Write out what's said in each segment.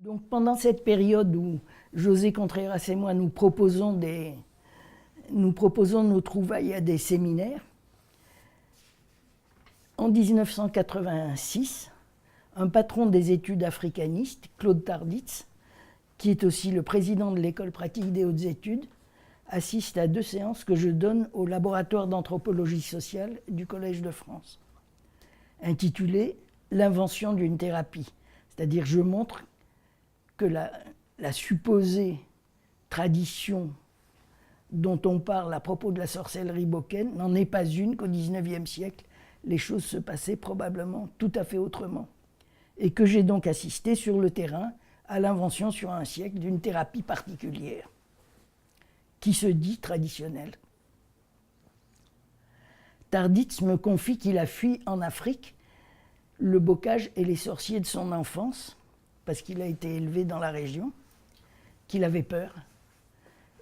Donc pendant cette période où José Contreras et moi nous proposons nos trouvailles à des séminaires, en 1986, un patron des études africanistes, Claude Tarditz, qui est aussi le président de l'école pratique des hautes études, assiste à 2 séances que je donne au laboratoire d'anthropologie sociale du Collège de France, intitulées « L'invention d'une thérapie ». C'est-à-dire je montre que la supposée tradition dont on parle à propos de la sorcellerie boccaine n'en est pas une, qu'au XIXe siècle, les choses se passaient probablement tout à fait autrement. Et que j'ai donc assisté sur le terrain à l'invention sur un siècle d'une thérapie particulière, qui se dit traditionnelle. Tarditz me confie qu'il a fui en Afrique le bocage et les sorciers de son enfance, parce qu'il a été élevé dans la région, qu'il avait peur,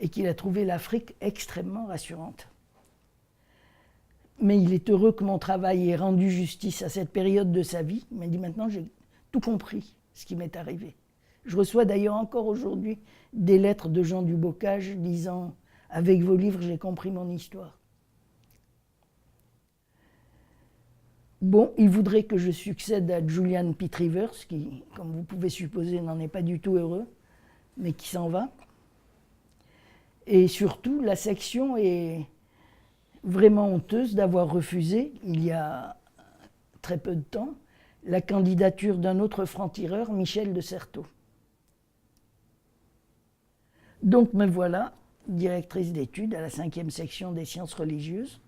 et qu'il a trouvé l'Afrique extrêmement rassurante. Mais il est heureux que mon travail ait rendu justice à cette période de sa vie. Il m'a dit maintenant j'ai tout compris ce qui m'est arrivé. Je reçois d'ailleurs encore aujourd'hui des lettres de gens du bocage disant « Avec vos livres, j'ai compris mon histoire ». Bon, il voudrait que je succède à Julian Pitt Rivers, qui, comme vous pouvez supposer, n'en est pas du tout heureux, mais qui s'en va. Et surtout, la section est vraiment honteuse d'avoir refusé, il y a très peu de temps, la candidature d'un autre franc-tireur, Michel de Certeau. Donc me voilà, directrice d'études à la 5e section des sciences religieuses,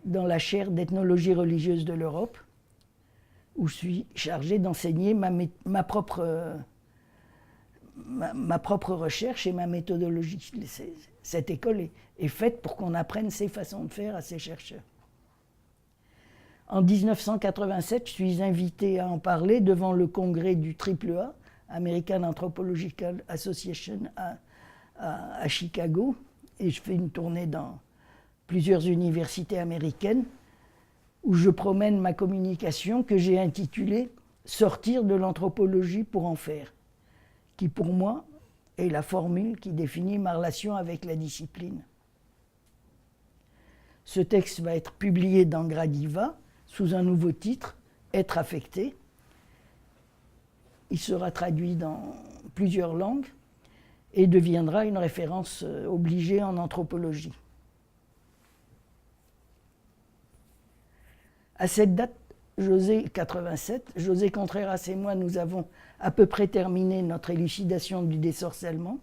dans la chaire d'ethnologie religieuse de l'Europe, où je suis chargée d'enseigner ma propre recherche et ma méthodologie. Cette école est faite pour qu'on apprenne ces façons de faire à ces chercheurs. En 1987, je suis invitée à en parler devant le congrès du AAA, American Anthropological Association, à Chicago, et je fais une tournée dans plusieurs universités américaines où je promène ma communication que j'ai intitulée « Sortir de l'anthropologie pour en faire », qui pour moi est la formule qui définit ma relation avec la discipline. Ce texte va être publié dans Gradiva sous un nouveau titre, « Être affecté ». Il sera traduit dans plusieurs langues et deviendra une référence obligée en anthropologie. À cette date, José Contreras et moi, nous avons à peu près terminé notre élucidation du désorcellement.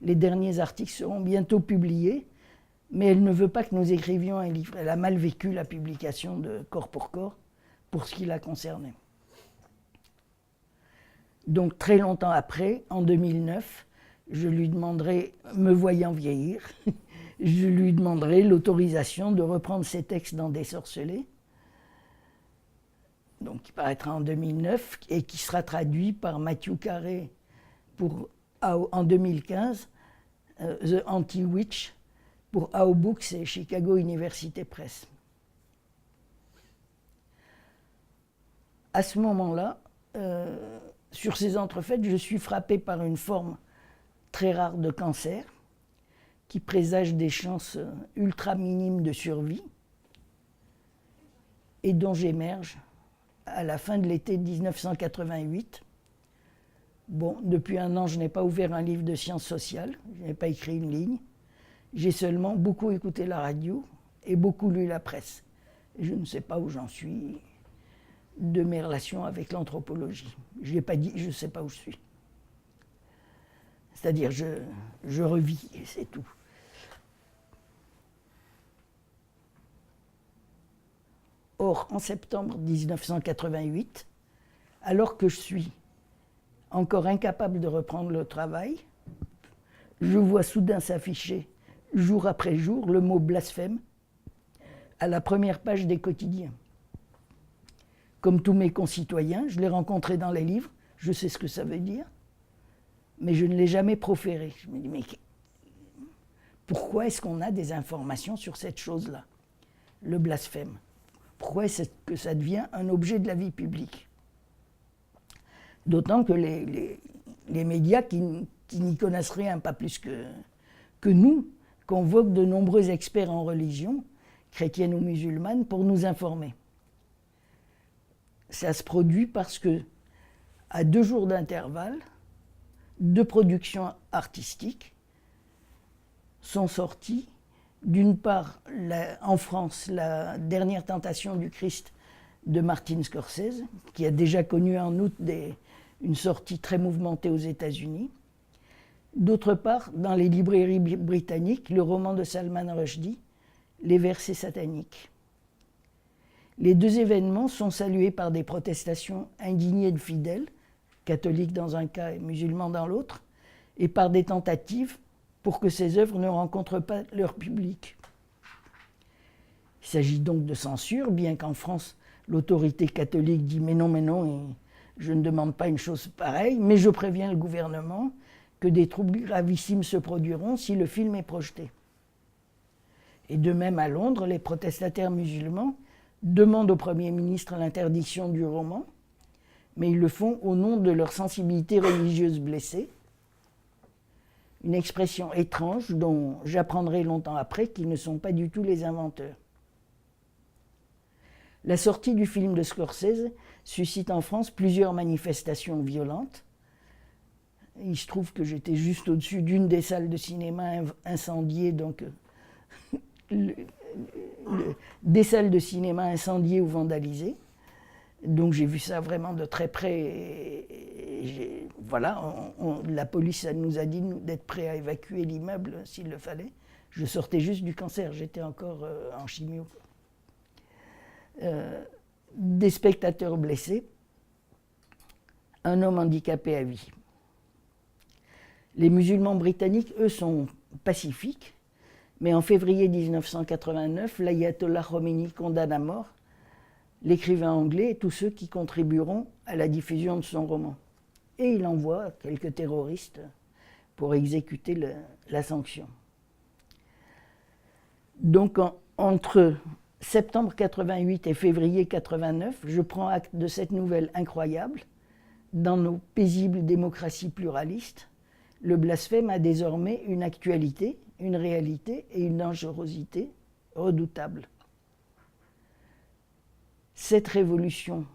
Les derniers articles seront bientôt publiés, mais elle ne veut pas que nous écrivions un livre. Elle a mal vécu la publication de Corps pour ce qui la concernait. Donc très longtemps après, en 2009, je lui demanderai, me voyant vieillir, je lui demanderai l'autorisation de reprendre ces textes dans Désorcelés, donc qui paraîtra en 2009 et qui sera traduit par Matthew Carey en 2015, The Anti-Witch, pour How Books et Chicago University Press. À ce moment-là, sur ces entrefaites, je suis frappé par une forme très rare de cancer qui présage des chances ultra minimes de survie et dont j'émerge à la fin de l'été 1988. Bon, depuis 1 an, je n'ai pas ouvert un livre de sciences sociales, je n'ai pas écrit une ligne. J'ai seulement beaucoup écouté la radio et beaucoup lu la presse. Je ne sais pas où j'en suis de mes relations avec l'anthropologie. Je n'ai pas dit, je ne sais pas où je suis. C'est-à-dire, je revis et c'est tout. Or, en septembre 1988, alors que je suis encore incapable de reprendre le travail, je vois soudain s'afficher, jour après jour, le mot blasphème à la première page des quotidiens. Comme tous mes concitoyens, je l'ai rencontré dans les livres, je sais ce que ça veut dire. mais je ne l'ai jamais proféré. Je me dis, mais pourquoi est-ce qu'on a des informations sur cette chose-là, le blasphème? Pourquoi est-ce que ça devient un objet de la vie publique? D'autant que les médias qui n'y connaissent rien, pas plus que nous, convoquent de nombreux experts en religion, chrétienne ou musulmane, pour nous informer. Ça se produit parce que, à 2 jours d'intervalle, 2 productions artistiques sont sorties. D'une part, en France, La dernière tentation du Christ de Martin Scorsese, qui a déjà connu en août une sortie très mouvementée aux États-Unis. D'autre part, dans les librairies britanniques, le roman de Salman Rushdie, Les versets sataniques. Les 2 événements sont salués par des protestations indignées de fidèles, catholiques dans un cas et musulmans dans l'autre, et par des tentatives pour que ces œuvres ne rencontrent pas leur public. Il s'agit donc de censure, bien qu'en France, l'autorité catholique dit « mais non, je ne demande pas une chose pareille, mais je préviens le gouvernement que des troubles gravissimes se produiront si le film est projeté ». Et de même à Londres, les protestataires musulmans demandent au Premier ministre l'interdiction du roman, mais ils le font au nom de leur sensibilité religieuse blessée. Une expression étrange dont j'apprendrai longtemps après qu'ils ne sont pas du tout les inventeurs. La sortie du film de Scorsese suscite en France plusieurs manifestations violentes. Il se trouve que j'étais juste au-dessus d'une des salles de cinéma incendiées, donc des salles de cinéma incendiées ou vandalisées. Donc j'ai vu ça vraiment de très près. Voilà, la police nous a dit d'être prêts à évacuer l'immeuble s'il le fallait. Je sortais juste du cancer, j'étais encore en chimio. Des spectateurs blessés, un homme handicapé à vie. Les musulmans britanniques, eux, sont pacifiques, mais en février 1989, l'ayatollah Khomeini condamne à mort l'écrivain anglais et tous ceux qui contribueront à la diffusion de son roman. Et il envoie quelques terroristes pour exécuter la sanction. Donc entre septembre 88 et février 89, je prends acte de cette nouvelle incroyable. Dans nos paisibles démocraties pluralistes, le blasphème a désormais une actualité, une réalité et une dangerosité redoutables. Cette révolution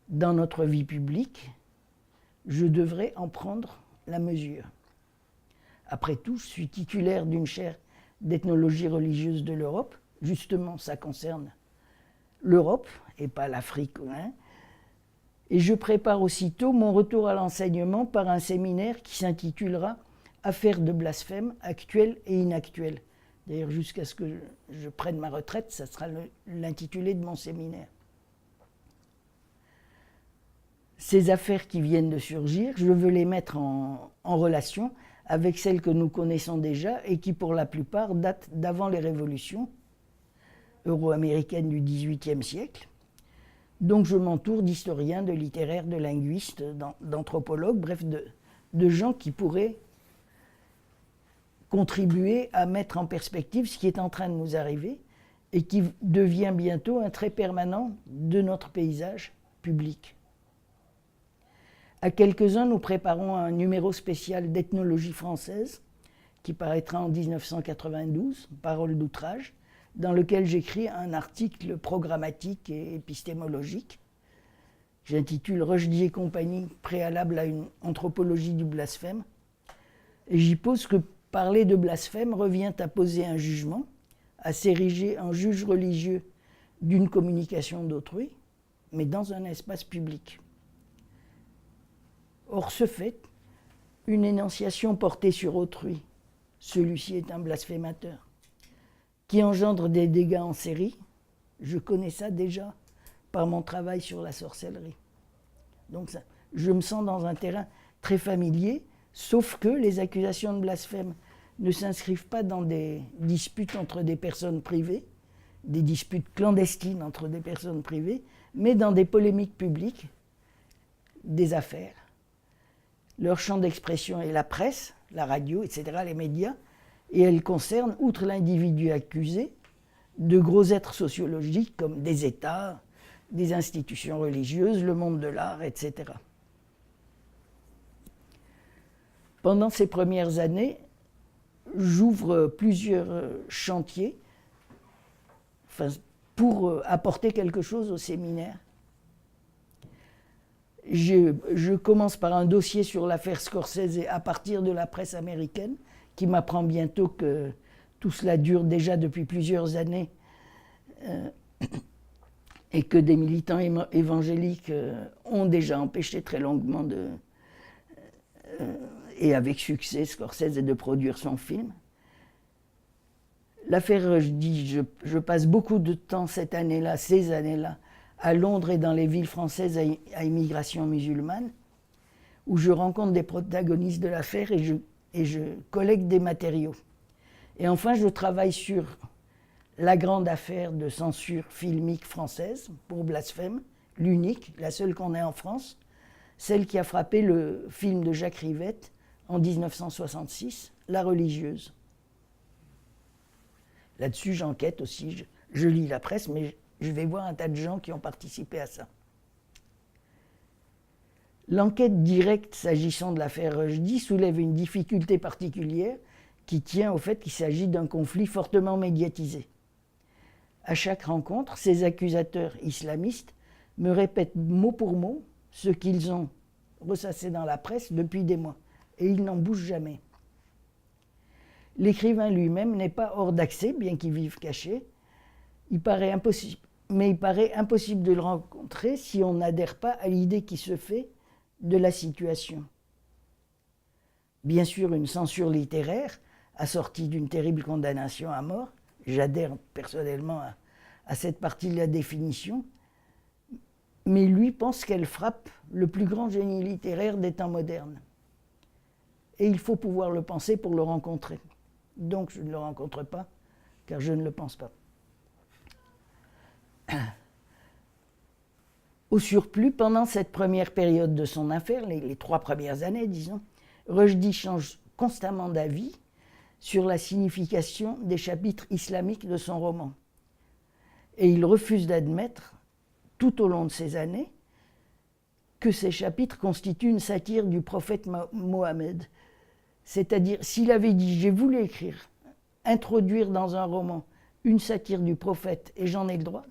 dans notre vie publique, je devrais en prendre la mesure. Après tout, je suis titulaire d'une chaire d'ethnologie religieuse de l'Europe. Justement, ça concerne l'Europe et pas l'Afrique. Hein. Et je prépare aussitôt mon retour à l'enseignement par un séminaire qui s'intitulera « Affaires de blasphème actuelles et inactuelles ». D'ailleurs, jusqu'à ce que je prenne ma retraite, ça sera l'intitulé de mon séminaire. Ces affaires qui viennent de surgir, je veux les mettre en relation avec celles que nous connaissons déjà et qui, pour la plupart, datent d'avant les révolutions euro-américaines du XVIIIe siècle. Donc je m'entoure d'historiens, de littéraires, de linguistes, d'anthropologues, bref, de gens qui pourraient contribuer à mettre en perspective ce qui est en train de nous arriver et qui devient bientôt un trait permanent de notre paysage public. À quelques-uns, nous préparons un numéro spécial d'ethnologie française qui paraîtra en 1992, Paroles d'outrage, dans lequel j'écris un article programmatique et épistémologique. J'intitule « Rushdie et compagnie, préalable à une anthropologie du blasphème ». Et j'y pose que parler de blasphème revient à poser un jugement, à s'ériger en juge religieux d'une communication d'autrui, mais dans un espace public. Or, ce fait, une énonciation portée sur autrui, celui-ci est un blasphémateur, qui engendre des dégâts en série, je connais ça déjà par mon travail sur la sorcellerie. Donc ça, je me sens dans un terrain très familier, sauf que les accusations de blasphème ne s'inscrivent pas dans des disputes entre des personnes privées, des disputes clandestines entre des personnes privées, mais dans des polémiques publiques, des affaires, Leur champ d'expression est la presse, la radio, etc., les médias, et elles concernent, outre l'individu accusé, de gros êtres sociologiques comme des États, des institutions religieuses, le monde de l'art, etc. Pendant ces premières années, j'ouvre plusieurs chantiers pour apporter quelque chose au séminaire. Je commence par un dossier sur l'affaire Scorsese à partir de la presse américaine, qui m'apprend bientôt que tout cela dure déjà depuis plusieurs années et que des militants évangéliques ont déjà empêché très longuement et avec succès Scorsese de produire son film. L'affaire, je passe beaucoup de temps ces années-là, à Londres et dans les villes françaises à immigration musulmane, où je rencontre des protagonistes de l'affaire et je collecte des matériaux. Et enfin, je travaille sur la grande affaire de censure filmique française pour Blasphème, l'unique, la seule qu'on ait en France, celle qui a frappé le film de Jacques Rivette en 1966, La religieuse. Là-dessus, j'enquête aussi, je lis la presse, mais je vais voir un tas de gens qui ont participé à ça. L'enquête directe s'agissant de l'affaire Rushdie soulève une difficulté particulière qui tient au fait qu'il s'agit d'un conflit fortement médiatisé. À chaque rencontre, ces accusateurs islamistes me répètent mot pour mot ce qu'ils ont ressassé dans la presse depuis des mois, et ils n'en bougent jamais. L'écrivain lui-même n'est pas hors d'accès, bien qu'il vive caché. Il paraît impossible de le rencontrer si on n'adhère pas à l'idée qui se fait de la situation. Bien sûr, une censure littéraire, assortie d'une terrible condamnation à mort, j'adhère personnellement à cette partie de la définition, mais lui pense qu'elle frappe le plus grand génie littéraire des temps modernes. Et il faut pouvoir le penser pour le rencontrer. Donc je ne le rencontre pas, car je ne le pense pas. Au surplus, pendant cette première période de son affaire, les 3 premières années, disons, Rushdie change constamment d'avis sur la signification des chapitres islamiques de son roman. Et il refuse d'admettre, tout au long de ces années, que ces chapitres constituent une satire du prophète Mohammed. C'est-à-dire, s'il avait dit « j'ai voulu écrire, introduire dans un roman une satire du prophète et j'en ai le droit »,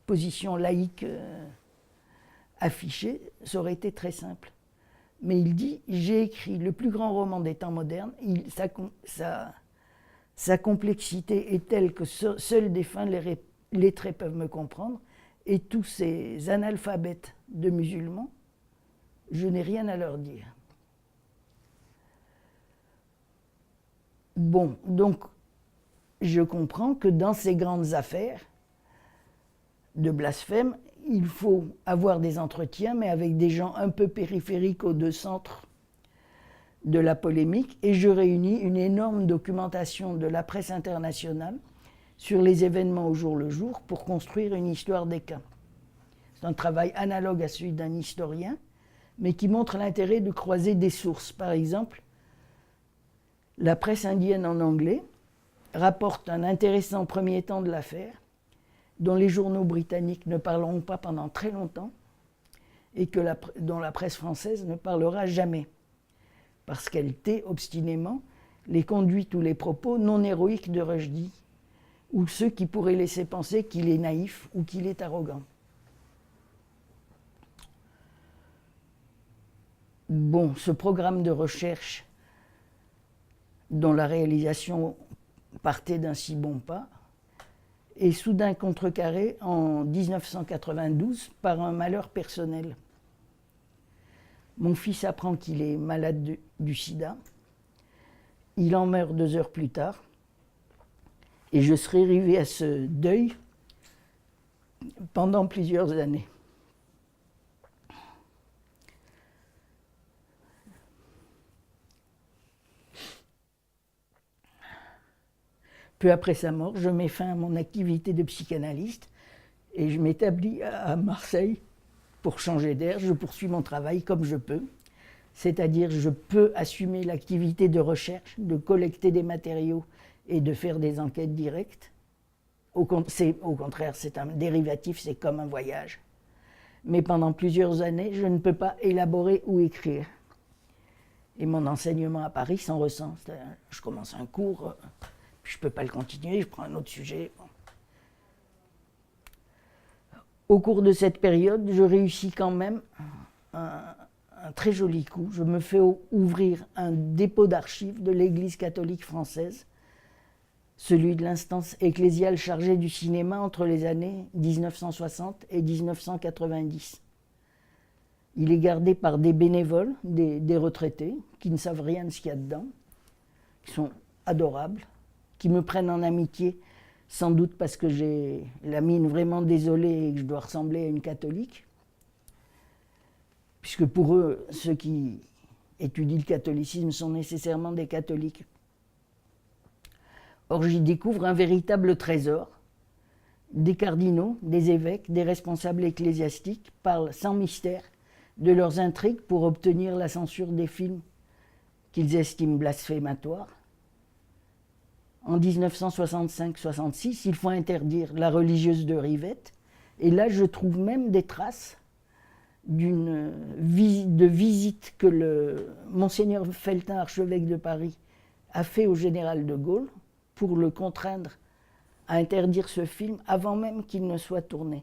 position laïque affichée, ça aurait été très simple. Mais il dit « j'ai écrit le plus grand roman des temps modernes, sa complexité est telle que seuls des fins lettrés peuvent me comprendre, et tous ces analphabètes de musulmans, je n'ai rien à leur dire ». Bon, donc, je comprends que dans ces grandes affaires de blasphème, il faut avoir des entretiens, mais avec des gens un peu périphériques aux 2 centres de la polémique, et je réunis une énorme documentation de la presse internationale sur les événements au jour le jour pour construire une histoire des cas. C'est un travail analogue à celui d'un historien, mais qui montre l'intérêt de croiser des sources. Par exemple, la presse indienne en anglais rapporte un intéressant premier temps de l'affaire, dont les journaux britanniques ne parleront pas pendant très longtemps, et dont la presse française ne parlera jamais, parce qu'elle tait obstinément les conduites ou les propos non héroïques de Rushdie, ou ceux qui pourraient laisser penser qu'il est naïf ou qu'il est arrogant. Bon, ce programme de recherche dont la réalisation partait d'un si bon pas, est soudain contrecarré en 1992 par un malheur personnel. Mon fils apprend qu'il est malade du sida, il en meurt 2 heures plus tard, et je serai arrivé à ce deuil pendant plusieurs années. Peu après sa mort, je mets fin à mon activité de psychanalyste et je m'établis à Marseille pour changer d'air. Je poursuis mon travail comme je peux, C'est-à-dire, je peux assumer l'activité de recherche, de collecter des matériaux et de faire des enquêtes directes. Au contraire, c'est un dérivatif, c'est comme un voyage. Mais pendant plusieurs années, je ne peux pas élaborer ou écrire. Et mon enseignement à Paris s'en ressent. Je commence un cours, puis je ne peux pas le continuer, je prends un autre sujet. Bon. Au cours de cette période, je réussis quand même un très joli coup. Je me fais ouvrir un dépôt d'archives de l'Église catholique française, celui de l'instance ecclésiale chargée du cinéma entre les années 1960 et 1990. Il est gardé par des bénévoles, des retraités, qui ne savent rien de ce qu'il y a dedans, qui sont adorables, qui me prennent en amitié, sans doute parce que j'ai la mine vraiment désolée et que je dois ressembler à une catholique. Puisque pour eux, ceux qui étudient le catholicisme sont nécessairement des catholiques. Or, j'y découvre un véritable trésor. Des cardinaux, des évêques, des responsables ecclésiastiques parlent sans mystère de leurs intrigues pour obtenir la censure des films qu'ils estiment blasphématoires. En 1965-66, il faut interdire La religieuse de Rivette. Et là, je trouve même des traces de visite que le Monseigneur Feltin, archevêque de Paris, a fait au général de Gaulle pour le contraindre à interdire ce film avant même qu'il ne soit tourné.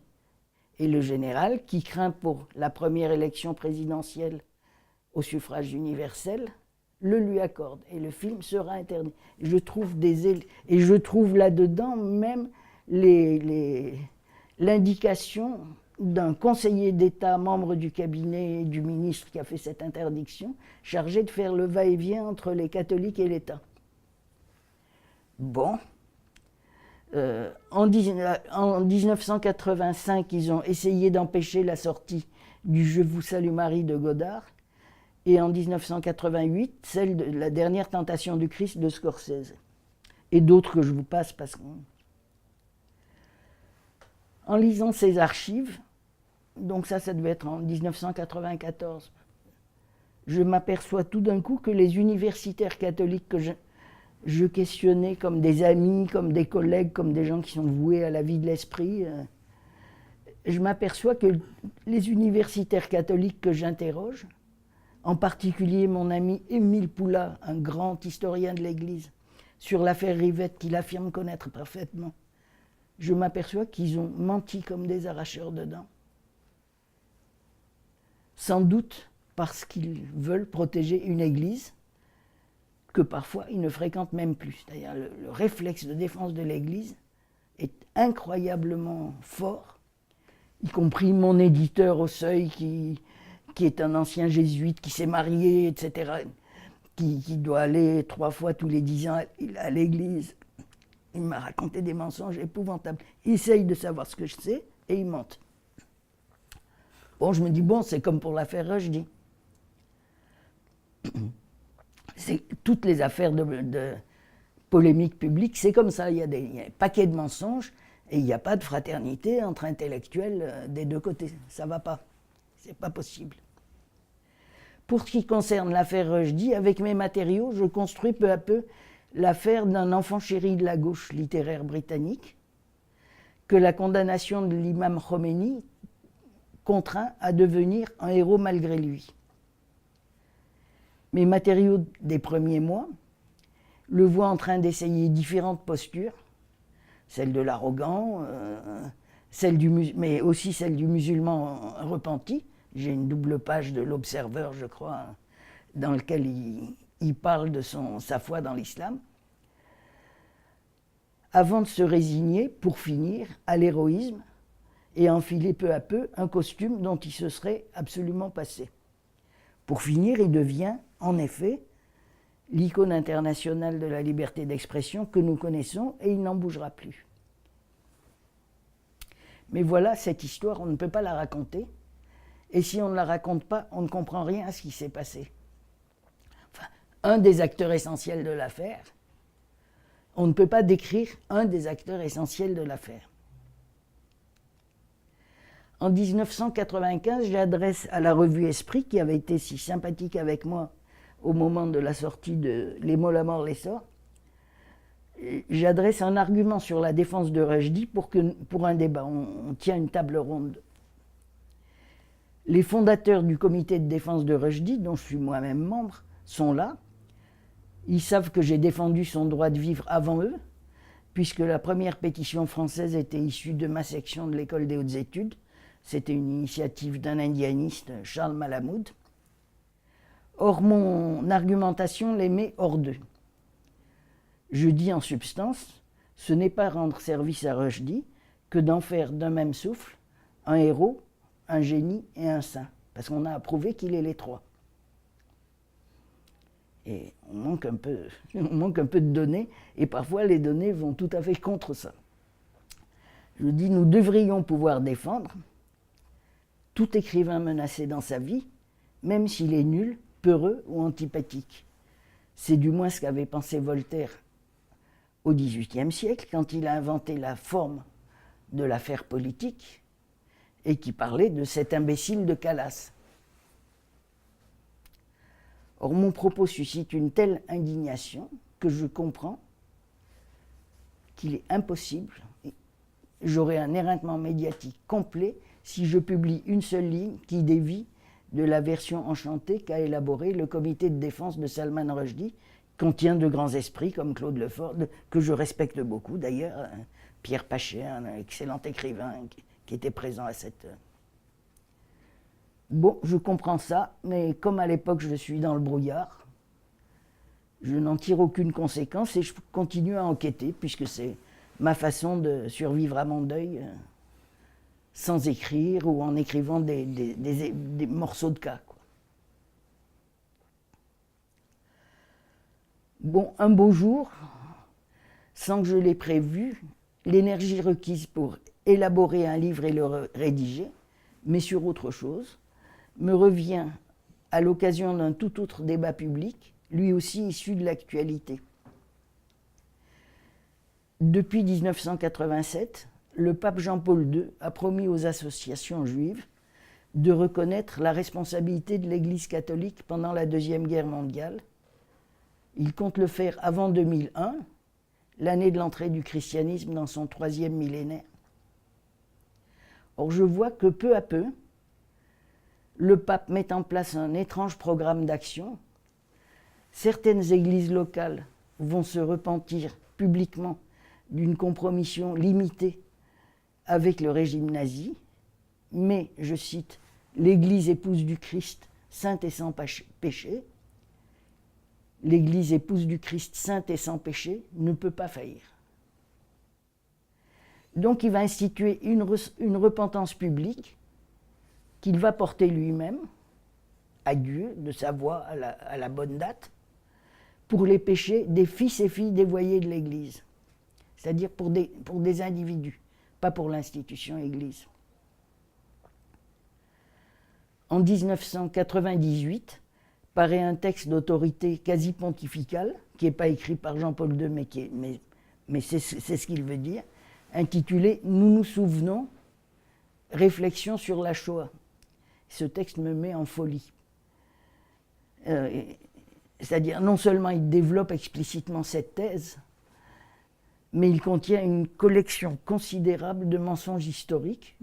Et le général, qui craint pour la première élection présidentielle au suffrage universel, le lui accorde et le film sera interdit. Je trouve là-dedans même l'indication d'un conseiller d'État, membre du cabinet du ministre qui a fait cette interdiction, chargé de faire le va-et-vient entre les catholiques et l'État. Bon. En 1985, ils ont essayé d'empêcher la sortie du « Je vous salue Marie » de Godard, et en 1988, celle de La dernière tentation du Christ de Scorsese, et d'autres que je vous passe parce que... En lisant ces archives, donc ça devait être en 1994, je m'aperçois tout d'un coup que les universitaires catholiques que je questionnais comme des amis, comme des collègues, comme des gens qui sont voués à la vie de l'esprit, je m'aperçois que les universitaires catholiques que j'interroge, en particulier mon ami Émile Poula, un grand historien de l'Église, sur l'affaire Rivette qu'il affirme connaître parfaitement, je m'aperçois qu'ils ont menti comme des arracheurs de dents. Sans doute parce qu'ils veulent protéger une Église que parfois ils ne fréquentent même plus. D'ailleurs, le réflexe de défense de l'Église est incroyablement fort, y compris mon éditeur au Seuil qui est un ancien jésuite qui s'est marié, etc., qui doit aller 3 fois tous les 10 ans à l'église. Il m'a raconté des mensonges épouvantables. Il essaye de savoir ce que je sais et il mente. Bon, je me dis, bon, c'est comme pour l'affaire Rushdie. Toutes les affaires de polémique publique, c'est comme ça. Il y a un paquet de mensonges et il n'y a pas de fraternité entre intellectuels des deux côtés. Ça ne va pas. C'est pas possible. Pour ce qui concerne l'affaire Rushdie, avec mes matériaux, je construis peu à peu l'affaire d'un enfant chéri de la gauche littéraire britannique que la condamnation de l'imam Khomeini contraint à devenir un héros malgré lui. Mes matériaux des premiers mois le voient en train d'essayer différentes postures, celle de l'arrogant, mais aussi celle du musulman repenti. J'ai une double page de l'Observer, je crois, dans laquelle il parle de sa foi dans l'islam, avant de se résigner, pour finir, à l'héroïsme et enfiler peu à peu un costume dont il se serait absolument passé. Pour finir, il devient, en effet, l'icône internationale de la liberté d'expression que nous connaissons et il n'en bougera plus. Mais voilà, cette histoire, on ne peut pas la raconter. Et si on ne la raconte pas, on ne comprend rien à ce qui s'est passé. Enfin, un des acteurs essentiels de l'affaire, on ne peut pas décrire un des acteurs essentiels de l'affaire. En 1995, j'adresse à la revue Esprit, qui avait été si sympathique avec moi au moment de la sortie de Les mots, la mort, l'essor, j'adresse un argument sur la défense de Rushdie pour un débat. On tient une table ronde. Les fondateurs du comité de défense de Rushdie, dont je suis moi-même membre, sont là. Ils savent que j'ai défendu son droit de vivre avant eux, puisque la première pétition française était issue de ma section de l'école des hautes études. C'était une initiative d'un indianiste, Charles Malamud. Or, mon argumentation les met hors d'eux. Je dis en substance, ce n'est pas rendre service à Rushdie que d'en faire d'un même souffle un héros, un génie et un saint, parce qu'on a approuvé qu'il est les trois. Et on manque un peu de données, et parfois les données vont tout à fait contre ça. Je dis, nous devrions pouvoir défendre tout écrivain menacé dans sa vie, même s'il est nul, peureux ou antipathique. C'est du moins ce qu'avait pensé Voltaire au XVIIIe siècle, quand il a inventé la forme de l'affaire politique et qui parlait de cet imbécile de Calas. Or, mon propos suscite une telle indignation que je comprends qu'il est impossible, j'aurai un éreintement médiatique complet si je publie une seule ligne qui dévie de la version enchantée qu'a élaborée le comité de défense de Salman Rushdie, contient de grands esprits comme Claude Lefort, que je respecte beaucoup d'ailleurs, Pierre Pachet, un excellent écrivain qui était présent à cette... Bon, je comprends ça, mais comme à l'époque je suis dans le brouillard, je n'en tire aucune conséquence et je continue à enquêter, puisque c'est ma façon de survivre à mon deuil, sans écrire ou en écrivant des morceaux de cas, quoi. Bon, un beau jour, sans que je l'ai prévu, l'énergie requise pour élaborer un livre et le rédiger, mais sur autre chose, me revient à l'occasion d'un tout autre débat public, lui aussi issu de l'actualité. Depuis 1987, le pape Jean-Paul II a promis aux associations juives de reconnaître la responsabilité de l'Église catholique pendant la Deuxième Guerre mondiale. Il compte le faire avant 2001, l'année de l'entrée du christianisme dans son 3e millénaire. Or, je vois que peu à peu, le pape met en place un étrange programme d'action. Certaines églises locales vont se repentir publiquement d'une compromission limitée avec le régime nazi, mais, je cite, « l'Église épouse du Christ, sainte et sans péché », l'Église épouse du Christ sainte et sans péché ne peut pas faillir. Donc il va instituer une repentance publique qu'il va porter lui-même à Dieu, de sa voix à la bonne date, pour les péchés des fils et filles dévoyés de l'Église, c'est-à-dire pour des individus, pas pour l'institution Église. En 1998, paraît un texte d'autorité quasi pontificale, qui n'est pas écrit par Jean-Paul II, mais c'est ce qu'il veut dire, intitulé « Nous nous souvenons, réflexion sur la Shoah ». Ce texte me met en folie. C'est-à-dire, non seulement il développe explicitement cette thèse, mais il contient une collection considérable de mensonges historiques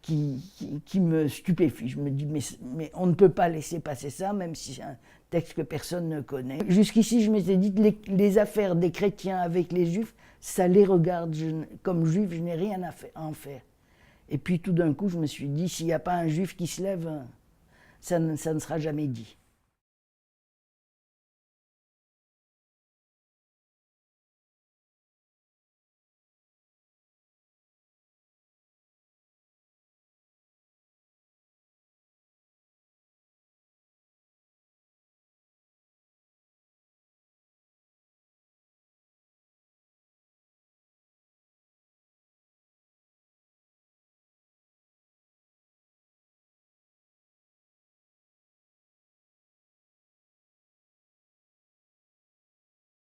qui me stupéfie. Je me dis, mais on ne peut pas laisser passer ça, même si c'est un texte que personne ne connaît. Jusqu'ici, je m'étais dit que les affaires des chrétiens avec les juifs, ça les regarde. Comme juif, je n'ai rien à en faire. Et puis tout d'un coup, je me suis dit, s'il n'y a pas un juif qui se lève, ça ne sera jamais dit.